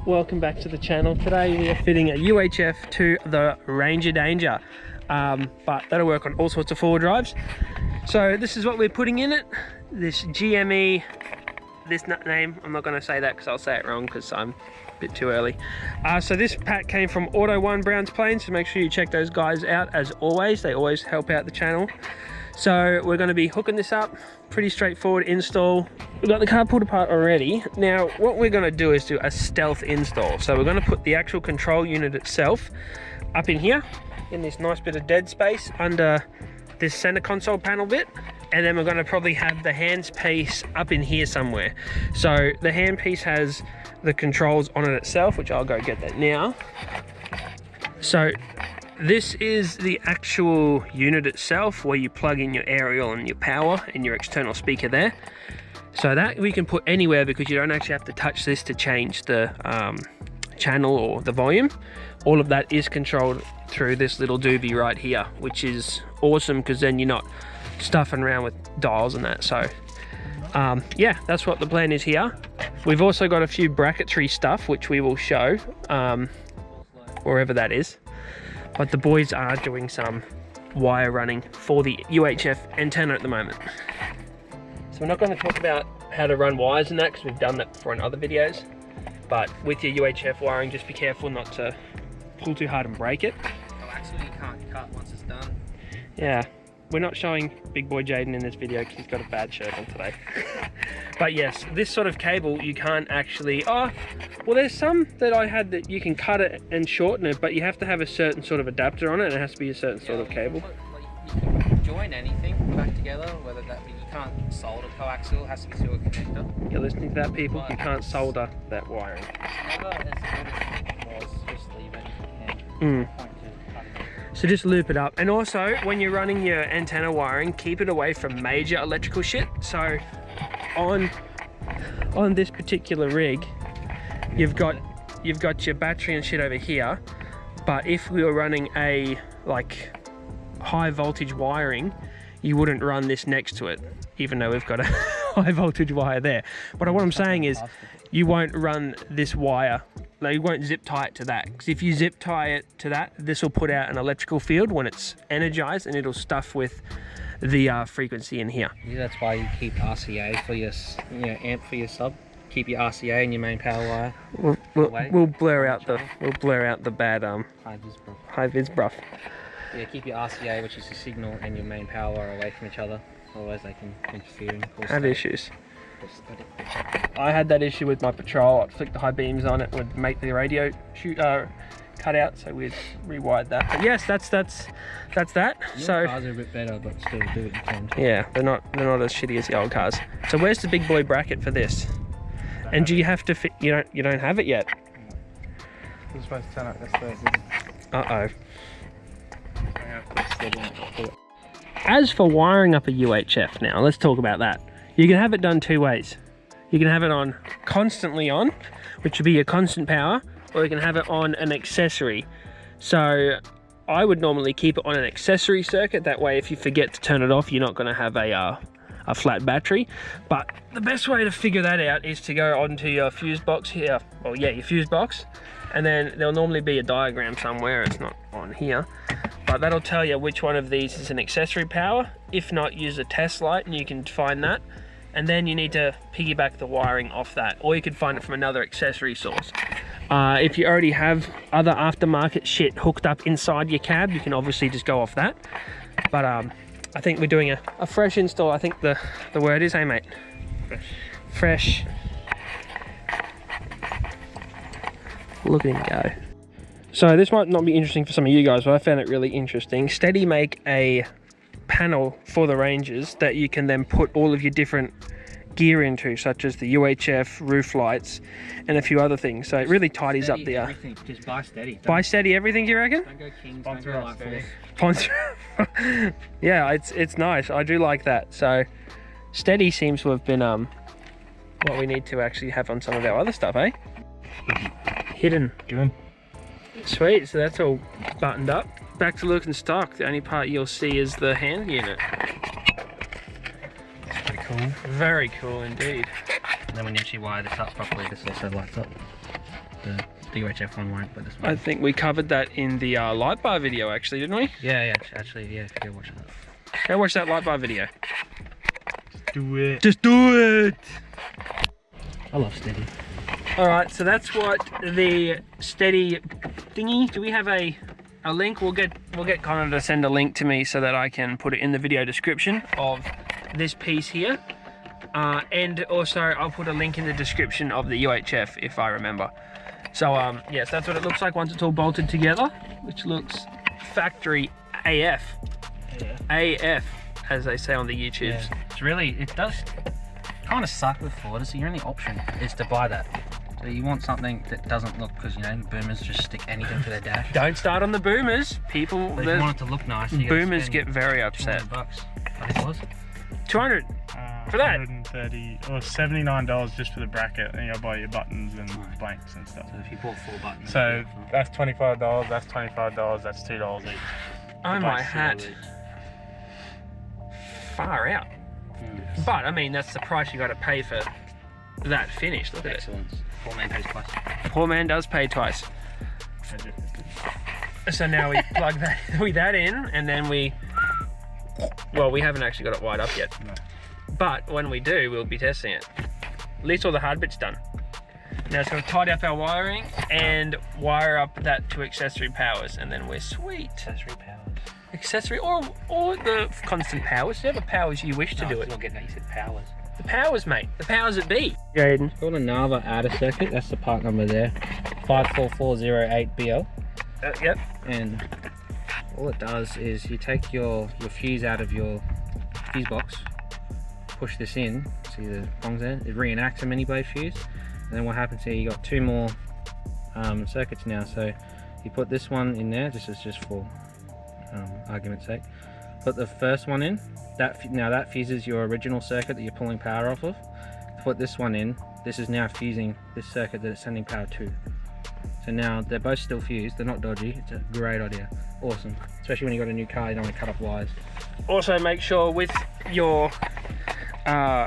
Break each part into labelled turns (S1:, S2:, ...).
S1: welcome back to the channel. Today we are fitting a UHF to the Ranger Danger, but that'll work on all sorts of four-wheel drives. So this is what we're putting in it. This GME, this name, I'm not going to say that because I'll say it wrong because I'm a bit too early. So this pack came from Auto One Browns Plains, so make sure you check those guys out as always. They always help out the channel. So we're going to be hooking this up. Pretty straightforward install. We've got the car pulled apart already. Now what we're going to do is do a stealth install. So we're going to put the actual control unit itself up in here in this nice bit of dead space under this center console panel bit, and then we're going to probably have the hands piece up in here somewhere. So the hand piece has the controls on it itself, which I'll go get that now. So this is the actual unit itself where you plug in your aerial and your power and your external speaker there. So that we can put anywhere because you don't actually have to touch this to change the channel or the volume. All of that is controlled through this little doobie right here, which is awesome because then you're not stuffing around with dials and that. So yeah, that's what the plan is here. We've also got a few bracketry stuff which we will show wherever that is. But the boys are doing some wire running for the UHF antenna at the moment. So we're not going to talk about how to run wires and that because we've done that before in other videos. But with your UHF wiring, just be careful not to pull too hard and break it.
S2: Oh, actually you can't cut once it's done.
S1: Yeah, we're not showing big boy Jaden in this video because he's got a bad shirt on today. But yes, this sort of cable you can't actually, well there's some that I had that you can cut it and shorten it, but you have to have a certain sort of adapter on it and it has to be a certain sort of cable.
S2: You can join anything back together, whether that be, you can't solder coaxial, it has to be through a connector.
S1: You're listening to that, people? You can't solder that wiring.
S2: It's never as good as it was, just leave it and
S1: So just loop it up. And also, when you're running your antenna wiring, keep it away from major electrical shit. So on this particular rig, you've got your battery and shit over here, but if we were running a like high voltage wiring, you wouldn't run this next to it, even though we've got a high voltage wire there. But what I'm saying is you won't run this wire, like you won't zip tie it to that, because if you zip tie it to that, this will put out an electrical field when it's energized and it'll stuff with the frequency in here.
S2: Yeah, that's why you keep RCA for your amp for your sub. Keep your RCA and your main power wire.
S1: We'll blur out the bad high vis bruff.
S2: Yeah, keep your RCA, which is the signal, and your main power wire away from each other. Otherwise they can interfere and cause
S1: have issues. I had that issue with my Patrol. I'd flick the high beams on, it would make the radio cut out, so we'd rewired that. But yes, that's that. So
S2: cars are a bit better, but still do what you can.
S1: Yeah, they're not as shitty as the old cars. So where's the big boy bracket for this? And do you have to fit? You don't have it yet.
S3: You're supposed to turn up this way.
S1: Uh oh. As for wiring up a UHF, now let's talk about that. You can have it done two ways. You can have it on constantly on, which would be your constant power, or you can have it on an accessory. So I would normally keep it on an accessory circuit. That way, if you forget to turn it off, you're not going to have a flat battery. But the best way to figure that out is to go onto your fuse box here. Well, yeah, your fuse box, and then there'll normally be a diagram somewhere. It's not on here, but that'll tell you which one of these is an accessory power. If not, use a test light and you can find that. And then you need to piggyback the wiring off that, or you could find it from another accessory source. If you already have other aftermarket shit hooked up inside your cab, you can obviously just go off that. But I think we're doing a fresh install. I think the word is, hey mate? Fresh. Look at him go. So this might not be interesting for some of you guys, but I found it really interesting. Steady make a panel for the Rangers that you can then put all of your different gear into, such as the UHF, roof lights, and a few other things. So it really tidies up the
S2: everything. Just buy steady.
S1: Buy steady everything, you reckon?
S2: Don't go Kings, don't go Light Force.
S1: Ponce. Yeah, it's nice. I do like that. So steady seems to have been what we need to actually have on some of our other stuff, eh? Hidden.
S3: Good.
S1: Sweet, so that's all buttoned up. Back to looking stock. The only part you'll see is the hand unit.
S3: That's pretty cool.
S1: Very cool indeed.
S2: And then when you actually wire this up properly, this also lights up. the UHF one won't, but this one.
S1: I think we covered that in the light bar video actually, didn't we?
S2: Yeah, actually, yeah, if you go watch that.
S1: Go watch that light bar video.
S3: Do it.
S1: Just do it!
S2: I love steady.
S1: Alright, so that's what the steady thingy. Do we have a link? We'll get Connor to send a link to me so that I can put it in the video description of this piece here. And also I'll put a link in the description of the UHF if I remember. So yes, that's what it looks like once it's all bolted together, which looks factory AF. AF, as they say on the YouTubes.
S2: Yeah. It's really, it does kind of suck with Ford. So your only option is to buy that. So you want something that doesn't look, because you know boomers just stick anything to their dash.
S1: Don't start on the boomers. People,
S2: But if you want it to look nice, you
S1: boomers get very upset.
S2: $200. I think it was.
S1: 200 for that.
S3: 130 or $79 just for the bracket, and you'll buy your buttons and
S2: Right.
S3: blanks and stuff.
S2: So if you bought 4 buttons.
S3: So that's $25. That's $25. That's $2 each.
S1: Oh
S3: The
S1: my
S3: blank's
S1: hat.
S3: $2 each.
S1: Far out. But I mean, that's the price you got to pay for that finish. Look at it.
S2: Excellent. Poor man pays twice.
S1: Poor man does pay twice. So now we plug that in, and then we haven't actually got it wired up yet.
S3: No.
S1: But when we do, we'll be testing it. At least all the hard bits done. Now it's going to tidy up our wiring and wire up that to accessory powers, and then we're sweet.
S2: Accessory powers.
S1: Accessory or the constant powers, whatever powers you wish to do it.
S2: Not getting that, you said powers.
S1: The powers, mate. The powers that be. Jaden.
S2: Got a Nava adder circuit, that's the part number there. 54408BL.
S1: Yep.
S2: And all it does is you take your fuse out of your fuse box, push this in, see the prongs there? It reenacts a mini blade fuse. And then what happens here, you got 2 more circuits now. So you put this one in there, this is just for argument's sake. Put the first one in, now that fuses your original circuit that you're pulling power off of. Put this one in, this is now fusing this circuit that it's sending power to. So now they're both still fused, they're not dodgy, it's a great idea. Awesome, especially when you got a new car, you don't want to cut off wires.
S1: Also make sure with your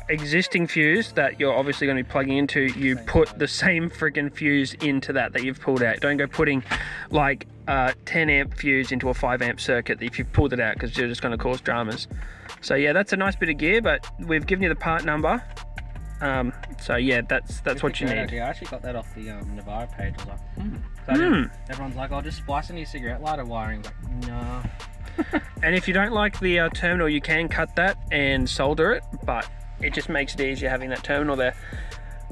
S1: existing fuse that you're obviously going to be plugging into, you put the same friggin' fuse into that you've pulled out. Don't go putting like a 10 amp fuse into a 5 amp circuit if you've pulled it out, because you're just going to cause dramas. So yeah, that's a nice bit of gear, but we've given you the part number. So yeah, that's what you need.
S2: Idea. I actually got that off the Navarro page. I was like, everyone's like, oh, just splice into your cigarette lighter wiring. Like, no.
S1: And if you don't like the terminal, you can cut that and solder it, but it just makes it easier having that terminal there.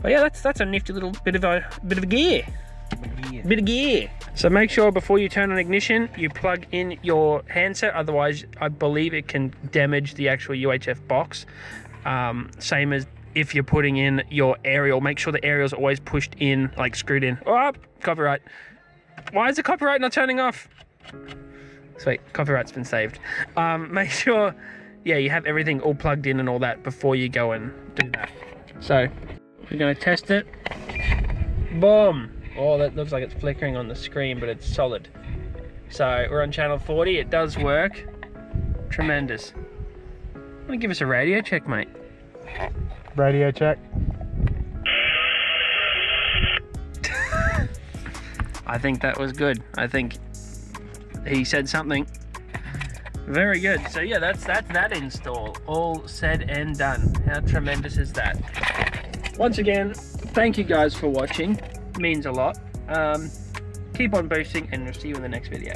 S1: But yeah, that's a nifty little bit of gear. Bit of gear. So make sure before you turn on ignition, you plug in your handset, otherwise I believe it can damage the actual UHF box. Same as if you're putting in your aerial, make sure the aerial's always pushed in, like screwed in. Oh, copyright. Why is the copyright not turning off? Sweet, copyright's been saved. Make sure, yeah, you have everything all plugged in and all that before you go and do that. So, we're gonna test it. Boom! Oh, that looks like it's flickering on the screen, but it's solid. So, we're on channel 40, it does work. Tremendous. Want to give us a radio check, mate?
S3: Radio check.
S1: I think that was good. I think he said something. Very good. So yeah, that's that install. All said and done. How tremendous is that? Once again, thank you guys for watching. It means a lot. Keep on boosting, and we'll see you in the next video.